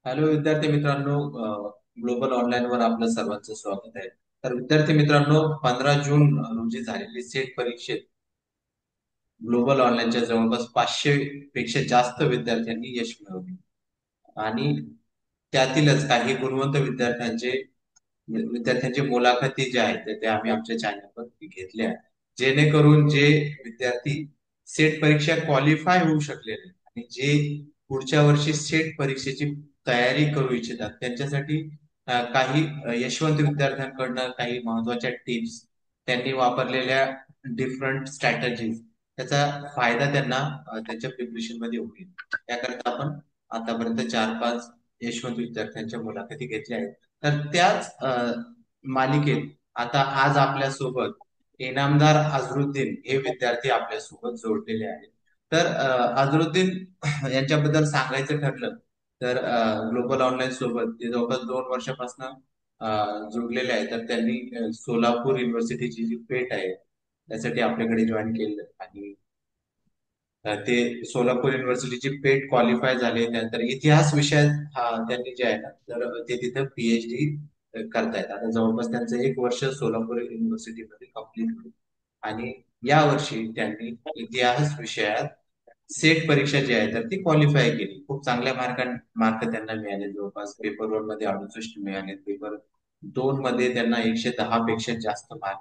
Hello विद्यार्थी मित्रांनो, global online वर आपलं सर्वांचं स्वागत आहे. तर विद्यार्थी मित्रांनो, 15 जून रोजी झालेली सेट परीक्षेत ग्लोबल ऑनलाईनच्या जवळपास 500 पेक्षा जास्त विद्यार्थ्यांनी यश मिळवले. आणि त्यातीलच काही गुणवंत विद्यार्थ्यांचे मुलाखती ज्या आहेत ते आम्ही आमच्या चॅनलवर घेतल्या आहेत, जेणेकरून जे विद्यार्थी सेट परीक्षा क्वालिफाय होऊ शकले नाही आणि जे पुढच्या वर्षी सेट परीक्षेची तयारी करू इच्छितात त्यांच्यासाठी काही यशवंत विद्यार्थ्यांकडनं काही महत्वाच्या टिप्स, त्यांनी वापरलेल्या डिफरंट स्ट्रॅटजीज, त्याचा फायदा त्यांना त्यांच्या प्रिपरेशन मध्ये होईल. त्याकरता आपण आतापर्यंत 4-5 यशवंत विद्यार्थ्यांच्या मुलाखती घेतल्या आहेत. तर त्याच मालिकेत आता आज आपल्यासोबत इनामदार अझरुद्दीन हे विद्यार्थी आपल्यासोबत जोडलेले आहेत. तर अझरुद्दीन यांच्याबद्दल सांगायचं ठरलं तर ग्लोबल ऑनलाईन सोबत ते जवळपास 2 वर्षापासून जुडलेले आहेत. तर त्यांनी सोलापूर युनिव्हर्सिटीची जी पेट आहे त्यासाठी आपल्याकडे जॉईन केलं आणि ते सोलापूर युनिव्हर्सिटीची पेट क्वालिफाय झाले. त्यानंतर इतिहास विषयात त्यांनी जे आहे ना, तर ते तिथं पीएचडी करतायत. आता जवळपास त्यांचं 1 वर्ष सोलापूर युनिव्हर्सिटीमध्ये कम्प्लीट होईल आणि या वर्षी त्यांनी इतिहास विषयात सेट परीक्षा जी आहे तर ती क्वालिफाय केली. खूप चांगल्या मार्क त्यांना मिळाले. जवळपास पेपर 1 मध्ये 68 मिळाले, पेपर 2 मध्ये त्यांना 110 पेक्षा जास्त मार्क.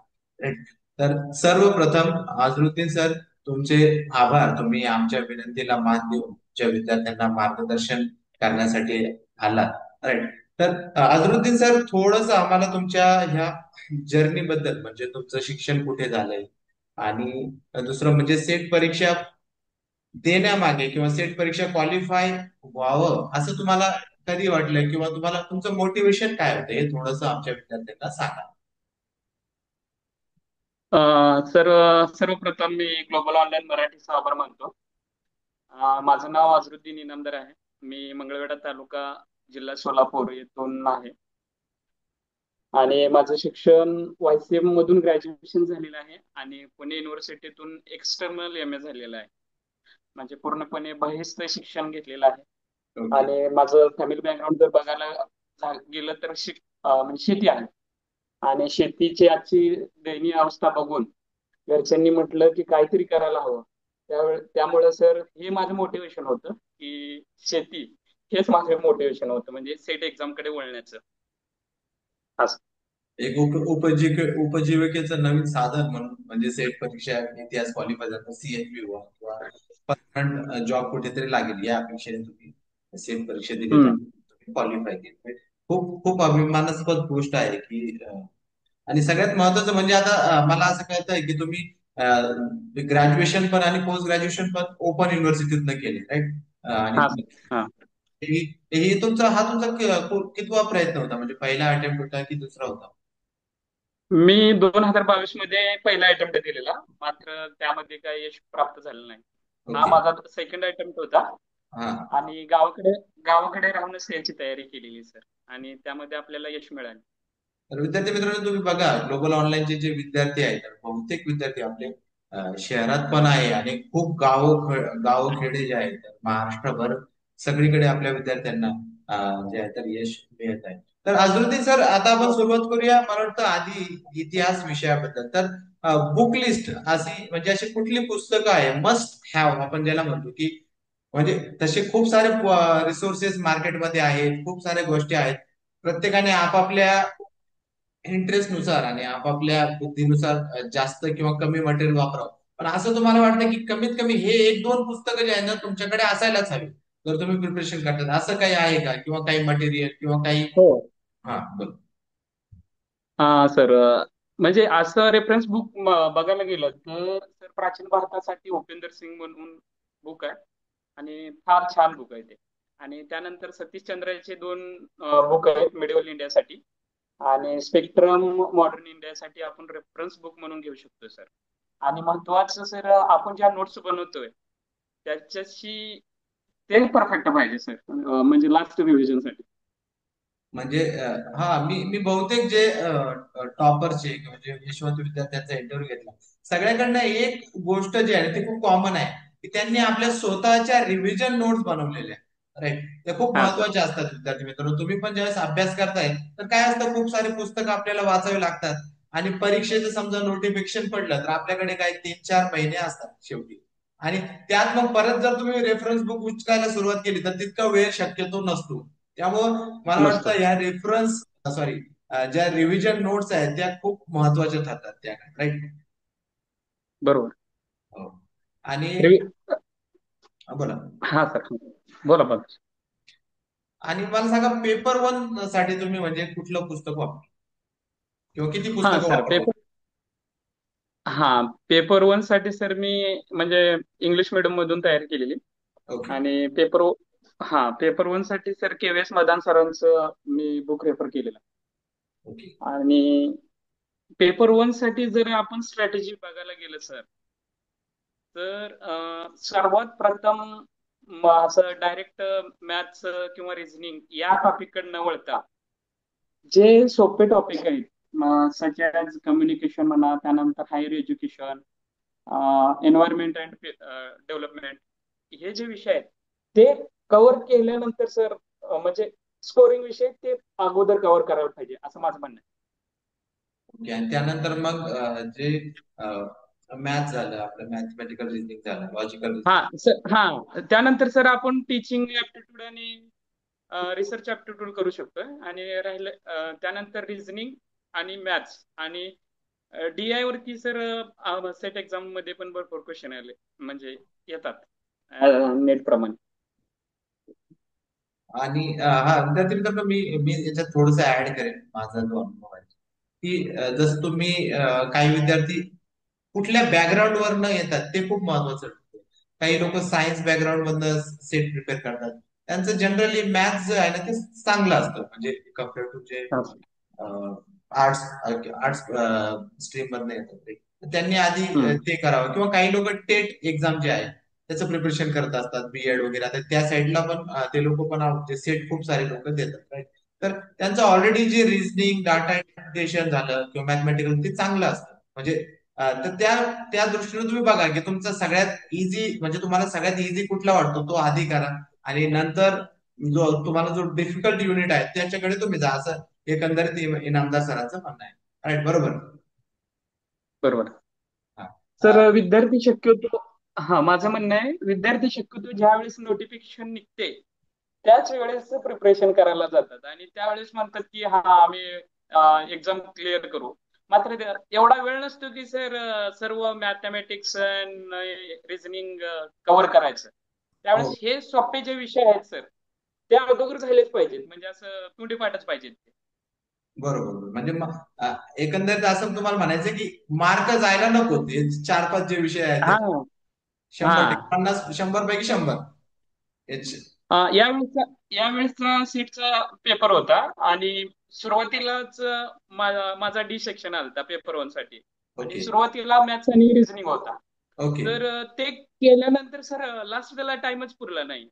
तर सर्वप्रथम अझरुद्दीन सर, तुमचे आभार. तुम्ही आमच्या विनंतीला मान देऊन तुमच्या विद्यार्थ्यांना मार्गदर्शन करण्यासाठी आलात. राईट. तर अझरुद्दीन सर, थोडस आम्हाला तुमच्या ह्या जर्नी बद्दल, म्हणजे तुमचं शिक्षण कुठे झालंय आणि दुसरं म्हणजे सेट परीक्षा देण्यामागे किंवा सेट परीक्षा क्वालिफाय व्हावं असं तुम्हाला कधी वाटलं, किंवा तुम्हाला तुमचं मोटिवेशन काय होतं, हे थोडंसं आमच्या विद्यार्थ्यांना सांगा. सर, सर्वप्रथम मी ग्लोबल ऑनलाईन मराठीचा आभार मानतो. माझं नाव अझरुद्दीन इनामदार आहे. मी मंगळवेढा तालुका, जिल्हा सोलापूर येथून आहे. आणि माझं शिक्षण वायसीएम मधून ग्रॅज्युएशन झालेलं आहे आणि पुणे युनिव्हर्सिटीतून एक्सटर्नल एम ए झालेलं आहे. म्हणजे पूर्णपणे बहिस्थ शिक्षण घेतलेलं आहे. ओके. आणि माझं फॅमिली बॅकग्राऊंड जर बघायला गेलं तर म्हणजे शेती आहे. आणि शेतीची आजची दयनीय अवस्था बघून घरच्यांनी म्हटलं की काहीतरी करायला हवं. त्यामुळे सर हे माझं मोटिवेशन होतं की शेती हेच माझं मोटिवेशन होतं, म्हणजे सेट एक्झाम कडे वळण्याचं. असं. एक उपजीविकेचं नवीन साधन म्हणून, म्हणजे सेट परीक्षा, इतिहास क्वालिफाय झाला, सीएफपी व्हा किंवा परमनंट जॉब कुठेतरी लागेल या अपेक्षेने तुम्ही सेट परीक्षा दिली हम्म. आणि तुम्ही क्वालिफाय केली. खूप खूप अभिमानास्पद गोष्ट आहे की आणि सगळ्यात महत्वाचं म्हणजे आता मला असं कळतंय की तुम्ही ग्रॅज्युएशन पण आणि पोस्ट ग्रॅज्युएशन पण ओपन युनिव्हर्सिटीतनं केले, राईट? आणि हा हा ही ही तुमचा कितवा प्रयत्न होता, म्हणजे पहिला अटेम्प्ट होता की दुसरा होता? मी 2022 मध्ये पहिला अटेम्प्ट दिलेला, मात्र त्यामध्ये काही यश प्राप्त झालं नाही. हा ओके. माझा सेकंड अटेम्प्ट होता. हा. आणि गावाकडे राहूनच याची तयारी केलेली सर. आणि त्यामध्ये आपल्याला यश मिळालं. तर विद्यार्थी मित्रांनो, तुम्ही बघा, ग्लोबल ऑनलाईनचे जे विद्यार्थी आहेत, तर बहुतेक विद्यार्थी आपले शहरात पण आहे आणि खूप गावखेडे जे आहेत तर महाराष्ट्रभर सगळीकडे आपल्या विद्यार्थ्यांना जे आहे तर यश मिळत आहे. तर अजूनही सर, आता आपण सुरुवात करूया, मला वाटतं आधी इतिहास विषयाबद्दल. तर बुक लिस्ट अशी, म्हणजे अशी कुठली पुस्तकं आहे मस्ट हॅव आपण ज्याला म्हणतो, की म्हणजे तसे खूप सारे रिसोर्सेस मार्केटमध्ये आहेत, खूप साऱ्या गोष्टी आहेत. प्रत्येकाने आपापल्या इंटरेस्ट नुसार आणि आपापल्या बुद्धीनुसार जास्त किंवा कमी मटेरियल वापरावं. पण असं तुम्हाला वाटतं की कमीत कमी हे 1-2 पुस्तकं जे आहे ना तुमच्याकडे असायलाच हवी जर तुम्ही प्रिपरेशन करतात, असं काही आहे का, किंवा काही मटेरियल किंवा काही? हो. हा, बोल. हा सर, म्हणजे असं रेफरन्स बुक बघायला गेलं तर सर, प्राचीन भारतासाठी उपेंद्र सिंग म्हणून बुक आहे. आणि फार छान बुक आहे ते. आणि त्यानंतर सतीश चंद्राचे दोन बुक आहेत मिडिवल इंडियासाठी. आणि स्पेक्ट्रम मॉडर्न इंडियासाठी आपण रेफरन्स बुक म्हणून घेऊ शकतो सर. आणि महत्वाचं सर, आपण ज्या नोट्स बनवतोय त्याच्याशी ते परफेक्ट पाहिजे सर, म्हणजे लास्ट रिव्हिजन साठी. म्हणजे हा, मी मी बहुतेक जे टॉपरचे म्हणजे यशवंत विद्यार्थ्यांचा इंटरव्ह्यू घेतला, सगळ्याकडनं एक गोष्ट जी आहे ना, ती खूप कॉमन आहे की त्यांनी आपल्या स्वतःच्या रिव्हिजन नोट्स बनवलेल्या आहेत. राईट. ते खूप हा सर. महत्वाचे असतात विद्यार्थी मित्रांनो. तुम्ही पण ज्यावेळेस अभ्यास करताय तर काय असतं, खूप सारी पुस्तकं आपल्याला वाचावी लागतात. आणि परीक्षेचं समजा नोटिफिकेशन पडलं तर आपल्याकडे काय 3-4 महिने असतात शेवटी. आणि त्यात मग परत जर तुम्ही रेफरन्स बुक उचकायला सुरुवात केली तर तितका वेळ शक्यतो नसतो. त्यामुळं मला नसतो. वाटतं ह्या रेफरन्स, सॉरी, ज्या रिव्हिजन नोट्स आहेत त्या खूप महत्वाच्या ठरतात त्या, राईट. बरोबर. हो. आणि रिवी- बोला. हा सर. बोला बोला. आणि मला सांगा, पेपर वन साठी तुम्ही म्हणजे कुठलं पुस्तक वापरता किंवा किती हा पुस्तकं सर. वापरता? हा पेपर वन साठी सर मी म्हणजे इंग्लिश मिडियम मधून तयारी केलेली. ओके. आणि पेपर वन साठी सर के.व्ही.एस. मदान सरांचं मी बुक रेफर केलेलं. ओके. आणि पेपर वन साठी जर आपण स्ट्रॅटेजी बघायला गेलं सर, तर सर्वात प्रथम असं डायरेक्ट मॅथ्स किंवा रिझनिंग या टॉपिककडे न वळता जे सोपे टॉपिक आहेत, सच ॲज कम्युनिकेशन म्हणा, त्यानंतर higher education, environment and development, हे जे विषय आहेत ते कव्हर केल्यानंतर सर म्हणजे स्कोरिंग विषय ते अगोदर कव्हर करायला पाहिजे असं माझं म्हणणं आहे. ओके. आणि त्यानंतर मग जे मॅथ झालं, आपलं मॅथमॅटिकल रिझनिंग झालं, लॉजिकल हा रिझनिंग. सर. त्यानंतर सर आपण टीचिंग ऍप्टिट्यूड आणि रिसर्च ऍप्टिट्यूड करू शकतोय. आणि राहिलं त्यानंतर रिझनिंग आणि मॅथ्स आणि DI वरती सर सेट एक्झाम मध्ये पण भरपूर क्वेश्चन आले म्हणजे येतात नेट प्रमाणे. आणि हा, विद्यार्थी मित्रांनो, मी मी याच्यात थोडस ऍड करेन माझा जो अनुभव आहे, की जसं तुम्ही काही विद्यार्थी कुठल्या बॅकग्राऊंड वर न येतात ते खूप महत्वाचं ठरतं. काही लोक सायन्स बॅकग्राऊंड मधनं सेट प्रिपेअर करतात. त्यांचं जनरली मॅथ्स जे आहे ना ते चांगलं असतं, म्हणजे कम्पेअर टू जे हा आर्ट्स आर्ट्स स्ट्रीम मधनं येतात ते. तर त्यांनी आधी हम्म. ते करावं. किंवा काही लोक टेट एक्झाम जे आहे त्याचं प्रिपरेशन करत असतात, बीएड वगैरे. आता त्या साईडला पण ते लोक पण सेट खूप सारे लोक देतात, राईट. तर त्यांचं ऑलरेडी जे रिझनिंग, डाटा इंटरप्रिटेशन झालं किंवा मॅथमॅटिकल ते चांगलं असतं. म्हणजे तर त्या त्या दृष्टीने तुम्ही बघा की तुमचा सगळ्यात इझी, म्हणजे तुम्हाला सगळ्यात इझी कुठला वाटतो तो आधी करा. आणि नंतर जो तुम्हाला जो डिफिकल्ट युनिट आहे त्याच्याकडे तुम्ही जा, असं एकंदरीत इनामदार सरांचं म्हणणं आहे. राईट, बरोबर. बरोबर. हा. सर विद्यार्थी शक्यतो, माझं म्हणणं आहे विद्यार्थी शक्यतो ज्या वेळेस नोटिफिकेशन निघते त्याच वेळेस प्रिपरेशन करायला जातात आणि त्यावेळेस म्हणतात की हा आम्ही एक्झाम क्लिअर करू. मात्र एवढा वेळ नसतो की सर सर्व मॅथमॅटिक्स रिझनिंग कव्हर करायचं. हो, त्यावेळेस हे सोपे जे विषय आहेत सर ते अगोदर झालेच पाहिजेत, म्हणजे असं तोंडीपाठच पाहिजेत ते. बरोबर. म्हणजे एकंदरीत असं तुम्हाला म्हणायचं की मार्क जायला नको, ते 4-5 जे विषय आहेत हा ते हा 100%, 50, 100 पैकी 100. यावेळेसचा सीटचा पेपर होता आणि सुरुवातीलाच माझा डी सेक्शन आलता पेपर वन साठी. आणि ओके. सुरुवातीला मॅथ्स आणि रिझनिंग होता. ओके. तर ते केल्यानंतर सर लास्ट त्याला टाइमच पुरला नाही.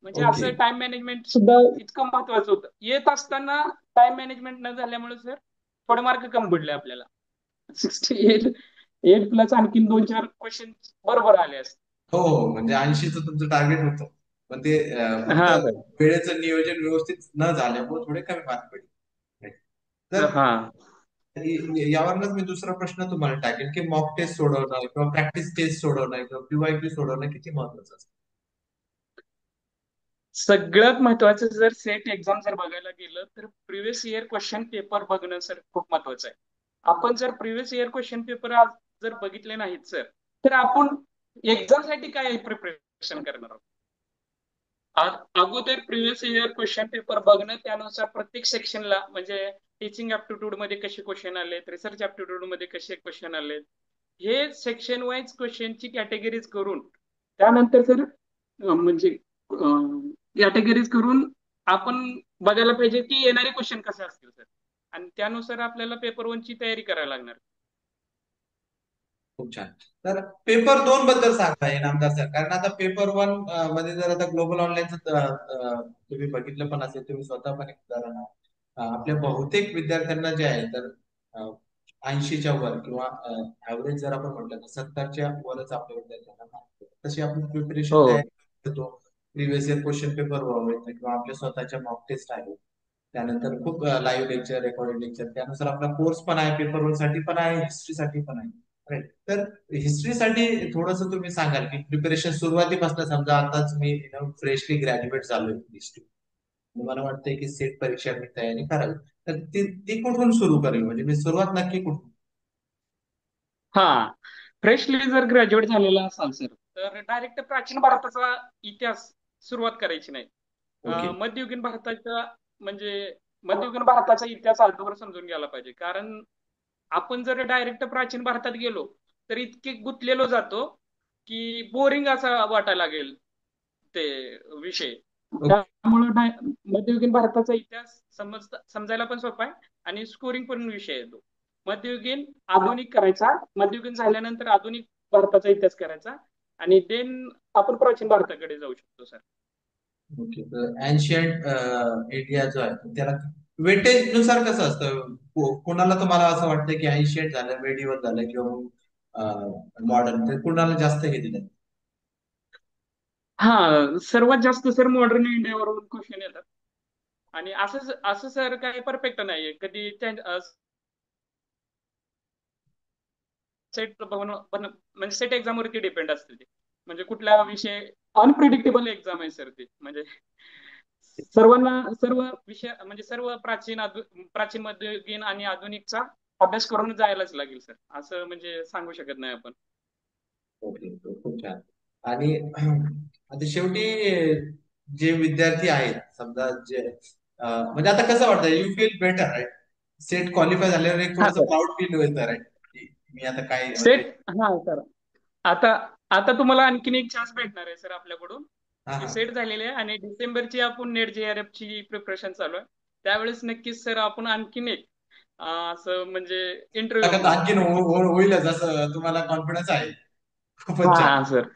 म्हणजे ओके. असं टाइम मॅनेजमेंट सुद्धा इतकं महत्वाचं होतं. येत असताना टाइम मॅनेजमेंट न झाल्यामुळे सर थोडे मार्क कमी पडले आपल्याला. 68 प्लस आणखीन 2-4 क्वेश्चन बरोबर आले असते. हो, हो. म्हणजे 80चं तुमचं टार्गेट होतं. पण ते फक्त हा सर. वेळेचं नियोजन व्यवस्थित न झाल्यामुळे थोडे कमी मार्क पडले. तर हा यावरच मी दुसरा प्रश्न तुम्हाला टाकेल, की मॉक टेस्ट सोडवणं किंवा प्रॅक्टिस टेस्ट सोडवणं किंवा पीवायक्यू सोडवणं किती महत्वाचं असतं? सगळ्यात महत्वाचं जर सेट एक्झाम जर बघायला गेलं तर प्रिव्हियस इयर क्वेश्चन पेपर बघणं सर खूप महत्वाचं आहे. आपण जर प्रिव्हियस इयर क्वेश्चन पेपर आज जर बघितले नाहीत सर, तर आपण एक्झाम साठी काय प्रिपरेशन करणार आहोत. अगोदर प्रिव्हियस इयर क्वेश्चन पेपर बघणं, त्यानुसार प्रत्येक सेक्शनला म्हणजे टीचिंग ऍप्टिट्यूड मध्ये कसे क्वेश्चन आलेत, रिसर्च ऍप्टिट्यूड मध्ये कसे क्वेश्चन आलेत, हे सेक्शन वाईज क्वेश्चनची कॅटेगरीज करून त्यानंतर सर म्हणजे कॅटेगरीज करून आपण बघायला पाहिजे की येणारे क्वेश्चन कसे असतील सर. आणि त्यानुसार आपल्याला पेपर वन ची तयारी करायला लागणार. खूप छान. तर पेपर 2 बद्दल सांगता येईल आमदार सर, कारण आता पेपर वन मध्ये जर आता ग्लोबल ऑनलाईनचं तुम्ही बघितलं पण असेल, तुम्ही स्वतः पण एक उदाहरण आहे. आपल्या बहुतेक विद्यार्थ्यांना जे आहे तर 80च्या वर किंवा ऍव्हरेज जर आपण म्हटलं तर 70च्या वरच आपल्या विद्यार्थ्यांना mark पडतात. तशी आपण प्रिपरेशन हो. तयारी करतो. प्रिव्हियस इयर क्वेश्चन पेपर व्हावेत किंवा आपले स्वतःच्या मॉक टेस्ट आहेत. त्यानंतर खूप लाईव्ह लेक्चर, रेकॉर्डेड लेक्चर, त्यानुसार आपला कोर्स पण आहे, पेपर वन साठी पण आहे, हिस्ट्रीसाठी पण आहे. राईट. तर हिस्ट्रीसाठी थोडस तुम्ही सांगाल की प्रिपरेशन सुरुवातीपासून, समजा आताच मी फ्रेशली ग्रॅज्युएट झालोय हिस्ट्री, मला वाटतंय की सेट परीक्षा मी तयारी करावी, तर ती ती कुठून सुरू करेल, म्हणजे मी सुरुवात नक्की कुठून? हा, फ्रेशली जर ग्रॅज्युएट झालेला असाल सर, तर डायरेक्ट प्राचीन भारताचा इतिहास सुरुवात करायची नाही. ओके. मध्ययुगीन भारताचा म्हणजे मध्ययुगीन भारताचा इतिहास अगोदर समजून घ्यायला पाहिजे. कारण आपण जर डायरेक्ट प्राचीन भारतात गेलो तर इतके गुंतलेलो जातो की बोरिंग असा वाटायला लागेल ते विषय. ओके. त्यामुळे मध्ययुगीन भारताचा इतिहास समजायला पण सोपा आहे आणि स्कोरिंग पण विषय येतो. मध्ययुगीन आधुनिक करायचा, मध्ययुगीन झाल्यानंतर आधुनिक भारताचा इतिहास करायचा, आणि देन आपण प्राचीन भारताकडे जाऊ शकतो सर. ओके. तर एन्शियंट इंडिया जो आहे तो त्याला वेटेज नुसार कसं असतं? कोणाला तुम्हाला असं वाटतं की एन्शियंट झालं, मेडिवल झालं किंवा मॉडर्न, तर कुणाला जास्त हे दिलं? हा, सर्वात जास्त सर मॉडर्न इंडियावरून क्वेश्चन येतात. आणि असं असं सर काही परफेक्ट नाहीये कधी. सेट म्हणजे सेट एक्झाम वरती डिपेंड असते ते. म्हणजे कुठला विषय अनप्रिडिक्टेबल एक्झाम आहे सर ती. म्हणजे सर्वांना सर्व विषय म्हणजे सर्व प्राचीन, मध्ययुगीन आणि आधुनिकचा अभ्यास करून जायलाच लागेल सर. असं म्हणजे सांगू शकत नाही आपण. ओके. खूप छान. आणि आता शेवटी जे विद्यार्थी आहेत, समजा जे म्हणजे आता कसं वाटतं, you feel better right, SET qualify झाल्यावर एक हा थोडंसं सर. प्राऊड फील होतं राईट, मी आता काय म्हणजे. सेट, हा सर, आता आता तुम्हाला आणखीन एक चान्स भेटणार आहे सर आपल्याकडून, हा की हा. सेट झालेले आहे आणि डिसेंबरची आपण नेट जेआरएफ ची प्रिपरेशन चालू आहे. त्यावेळेस नक्कीच सर आपण आणखीन एक असं म्हणजे इंटरव्ह्यू त्याच्यात घेऊ. आणखीन होईलच असं तुम्हाला कॉन्फिडन्स आहे. हा खूपच छान. हा सर.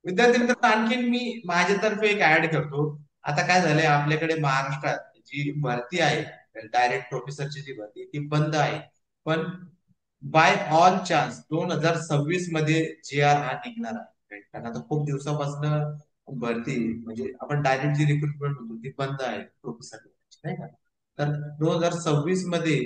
विद्यार्थी मित्रांनो, आणखीन मी माझ्यातर्फे एक ऍड करतो. आता काय झालंय, आपल्याकडे महाराष्ट्रात जी भरती आहे, डायरेक्ट प्रोफेसरची जी भरती, ती बंद आहे. पण बाय ऑल चान्स 2026 मध्ये जे आर हा निघणार आहे. कारण आता खूप दिवसापासून भरती, म्हणजे आपण डायरेक्ट जी रिक्रुटमेंट होतो ती बंद आहे प्रोफेसर, नाही का? तर 2026 मध्ये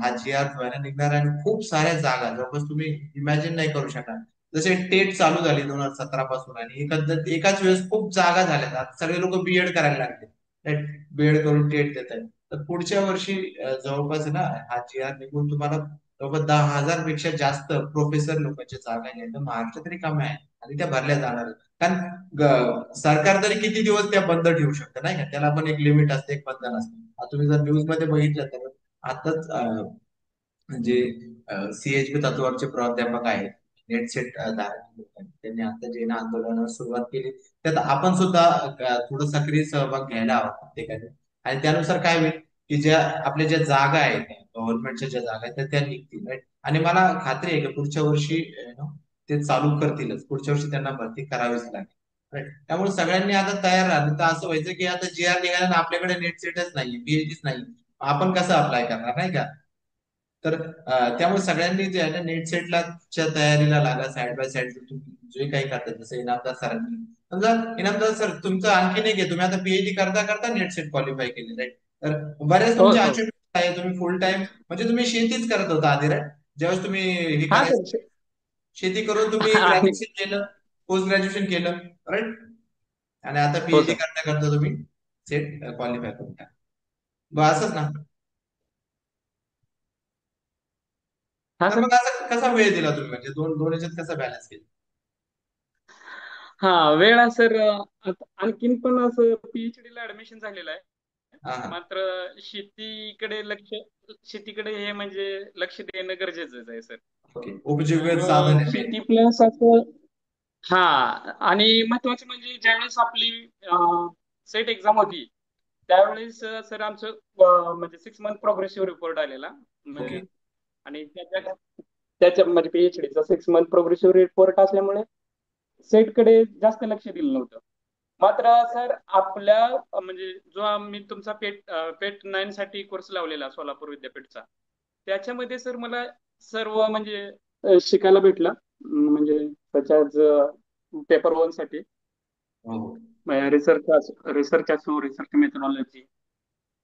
हा जी आर व्हायला निघणार आहे, आणि खूप साऱ्या जागा जवळपास तुम्ही इमॅजिन नाही करू शकणार. जसे टेट चालू झाली 2017 पासून, आणि एकाच वेळेस खूप जागा झाल्या, आता सगळे लोक बीएड करायला लागले, बीएड करून टेट देत आहेत. तर पुढच्या वर्षी जवळपास आहे ना, हा जी आर निघून तुम्हाला जवळपास 10,000 पेक्षा जास्त प्रोफेसर लोकांच्या जागा आहेत, तर महाराष्ट्रात रिकाम्या आहेत आणि त्या भरल्या जाणार आहेत. कारण सरकार तरी किती दिवस त्या बंद ठेवू शकतं, नाही का? त्याला पण एक लिमिट असते, एक बंधन असते. आता तुम्ही जर न्यूज मध्ये बघितलं तर आताच म्हणजे सीएचबी तत्वावरचे प्राध्यापक आहेत, नेट सेट धारक लोक आहेत, त्यांनी आता जे ना आंदोलनाला सुरुवात केली, त्यात आपण सुद्धा थोडं सक्रिय सहभाग घ्यायला हवा प्रत्येकाने. आणि त्यानुसार काय होईल की ज्या आपल्या ज्या जागा आहेत, गव्हर्नमेंटच्या ज्या जागा आहेत, त्या निघतील right? आणि मला खात्री आहे की पुढच्या वर्षी ते चालू करतीलच, पुढच्या वर्षी त्यांना भरती करावीच लागेल. right? त्यामुळे सगळ्यांनी आता तयार राहिलं, तर असं व्हायचं की आता जे आर निघाला ना, आपल्याकडे नेट सेटच नाही, पीएचडीच नाही, आपण कसं अप्लाय करणार, नाही का? तर त्यामुळे सगळ्यांनी जे आहे ना, नेट सेटला च्या तयारीला लागा, साईड बाय साईड तुम्ही जे काही करता. जसं इनामदार सरांनी, समजा इनामदार सर तुमचं आणखी नाही आहे, तुम्ही आता पीएचडी करता करता नेट सेट क्वालिफाय केले राईट, तर बरेच हो तुमचे हो. अचीवमेंट आहे. तुम्ही फुल टाइम म्हणजे तुम्ही शेतीच करत होता आधी राईट, ज्यावेळेस तुम्ही हे हा करायचं, सर. शेती करून तुम्ही आहे. ग्रॅज्युएशन केलं, पोस्ट ग्रॅज्युएशन केलं राईट, आणि आता हो पीएचडी सर. करता करता तुम्ही सेट क्वालिफाय करून टाका. बरं, असंच ना? हा तर सर. मग असं कसा वेळ दिला तुम्ही, म्हणजे दोन दोन याच्यात कसा बॅलन्स केला? हा, वेळा सर, आणखीन पण असं पीएचडी ला ऍडमिशन झालेलं आहे. हा हा. मात्र शेतीकडे हे म्हणजे लक्ष देणं गरजेचंच आहे सर. ओके. उपजीविकेचं साधन त्यामुळं आहे मेन. शेती प्लस असं. हा, आणि महत्वाचं म्हणजे ज्यावेळेस आपली सेट एक्झाम होती, त्यावेळेस सर आमचं म्हणजे 6 मंथ प्रोग्रेसिव्ह रिपोर्ट आलेला. ओके. म्हणजे आणि त्याच्या म्हणजे पीएचडीचा 6 मंथ प्रोग्रेसिव्ह रिपोर्ट असल्यामुळे सेटकडे जास्त लक्ष दिलं नव्हतं. मात्र सर आपल्या म्हणजे जो आम्ही तुमचा पेट 9 साठी कोर्स लावलेला सोलापूर विद्यापीठचा, त्याच्यामध्ये सर मला सर्व म्हणजे शिकायला भेटलं. म्हणजे सच पेपर वन साठी हो. रिसर्च असो, रिसर्च मेथडॉलॉजी,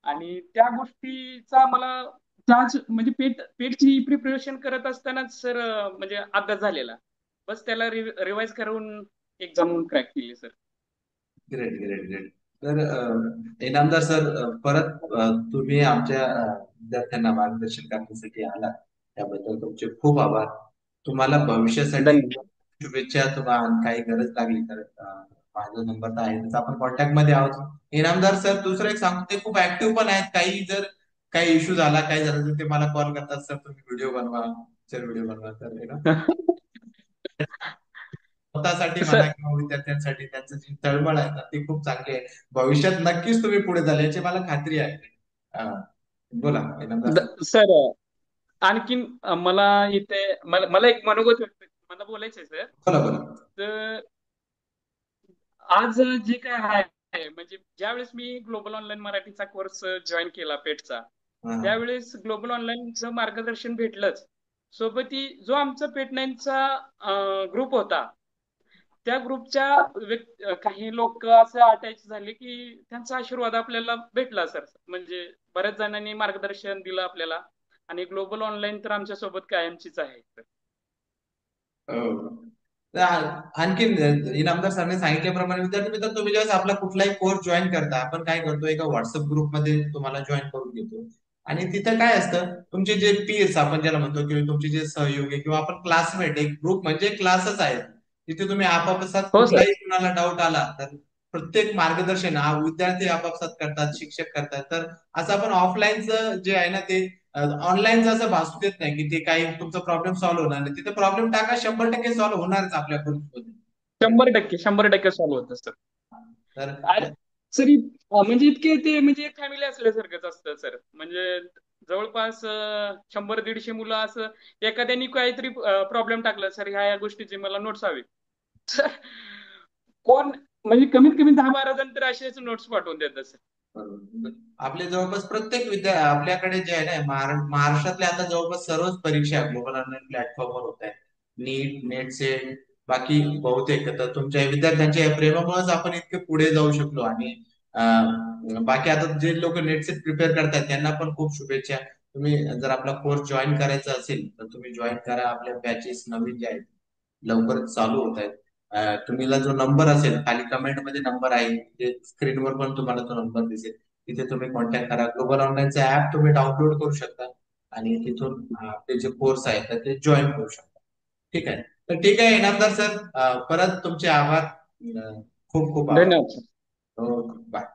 आणि त्या गोष्टीचा मला त्याच म्हणजे पेटची प्रिपरेशन करत असतानाच सर म्हणजे अभ्यास झालेला. बस त्याला रिवाइज करून एक्झाम क्रॅक केली सर. Great, great, great. तर इनामदार सर, परत तुम्ही आमच्या विद्यार्थ्यांना मार्गदर्शन करण्यासाठी आला, त्याबद्दल तुमचे खूप आभार. तुम्हाला भविष्यासाठी धन्यवाद. शुभेच्छा. तुम्हाला काही गरज लागली तर माझा नंबर तर आहे, आपण कॉन्टॅक्ट मध्ये आहोत. इनामदार सर, दुसरं एक सांगतो, ते खूप ऍक्टिव्ह पण आहेत. काही जर काही इश्यू झाला, काय झालं तर ते मला कॉल करतात, सर तुम्ही व्हिडिओ बनवा, सर व्हिडिओ बनवा. तर स्वतःसाठी म्हणा सर किंवा विद्यार्थ्यांसाठी त्यांचं जी तळमळ आहे ना, ती खूप चांगली आहे. भविष्यात नक्कीच तुम्ही पुढे जाल याची मला खात्री आहे. हा. बोला इनामदार सर. सर आणखीन मला इथे मला एक मनोगत व्यक्त मला बोलायचंय सर. बोला, बोला. तर आज जे काय आहे म्हणजे ज्यावेळेस मी ग्लोबल ऑनलाईन मराठीचा कोर्स जॉईन केला पेटचा, हा. त्यावेळेस ग्लोबल ऑनलाईनचं मार्गदर्शन भेटलंच. सोबती जो आमचा पेट नाईनचा ग्रुप होता, त्या ग्रुपच्या काही लोक असं अटॅच झाले की त्यांचा आशीर्वाद आपल्याला भेटला सर. म्हणजे बऱ्याच जणांनी मार्गदर्शन दिलं आपल्याला, आणि ग्लोबल ऑनलाईन तर आमच्या सोबत कायमचीच आहे. हो. तर आणखीन इनामदार सरांनी सांगितल्याप्रमाणे विद्यार्थी मित्र, तुम्ही ज्यावेळेस आपला कुठलाही कोर्स जॉईन करता, आपण काय करतो, एका व्हॉट्सअप ग्रुपमध्ये तुम्हाला जॉईन करून घेतो. आणि तिथं काय असतं, तुमचे जे पीर्स आपण ज्याला म्हणतो, किंवा तुमचे जे सहयोगी किंवा आपण क्लासमेट, एक ग्रुप म्हणजे क्लासच आहे. तिथे तुम्ही आपापसात हो सर. कुठलाही कुणाला डाऊट आला तर प्रत्येक मार्गदर्शन हा विद्यार्थी आपापसात करतात, शिक्षक करतात. तर असं आपण ऑफलाईनचं जे आहे ना, ते ऑनलाईन असं भासू देत नाही की ते काही तुमचा प्रॉब्लेम सॉल्व्ह होणार नाही. तिथे प्रॉब्लेम टाका, 100% सॉल्व्ह होणारच आपल्या ग्रुपमध्ये. शंभर टक्के सॉल्व्ह होतं सर. तर सर म्हणजे इतके ते म्हणजे एक फॅमिली असल्यासारखंच असतं सर. म्हणजे जवळपास 100-150 मुलं असं, एखाद्यानी काहीतरी प्रॉब्लेम टाकला सर, ह्या गोष्टीची मला नोट्स हवी, सर कोण म्हणजे कमीत कमी 10-12 जण तर असेच नोट्स पाठवून देतात सर. बरोबर. आपले जवळपास प्रत्येक आपल्याकडे जे आहे ना, महाराष्ट्रातल्या आता जवळपास सर्वच परीक्षा ग्लोबल ऑनलाईन प्लॅटफॉर्मवर होत आहेत. नीट, नेट सेट, बाकी बहुतेक. तर तुमच्या विद्यार्थ्यांच्या या प्रेमामुळेच आपण इतके पुढे जाऊ शकलो. आणि बाकी आता जे लोक नेट सेट प्रिपेअर करतात त्यांना पण खूप शुभेच्छा. तुम्ही जर आपला कोर्स जॉईन करायचा असेल तर तुम्ही जॉईन करा. आपल्या बॅचेस नवीन जे आहेत लवकरच चालू होत आहेत. तुम्हाला जो नंबर असेल, खाली कमेंट मध्ये नंबर आहे, ते स्क्रीनवर पण तुम्हाला तो नंबर दिसेल. तिथे तुम्ही कॉन्टॅक्ट करा. ग्लोबल ऑनलाईनचा ऍप तुम्ही डाउनलोड करू शकता आणि तिथून आपले जे कोर्स आहेत तर ते जॉईन करू शकता. ठीक आहे. तर ठीक आहे इनामदार सर, परत तुमचे आभार. खूप खूप आभार. धन्यवाद सर. हो. बाय.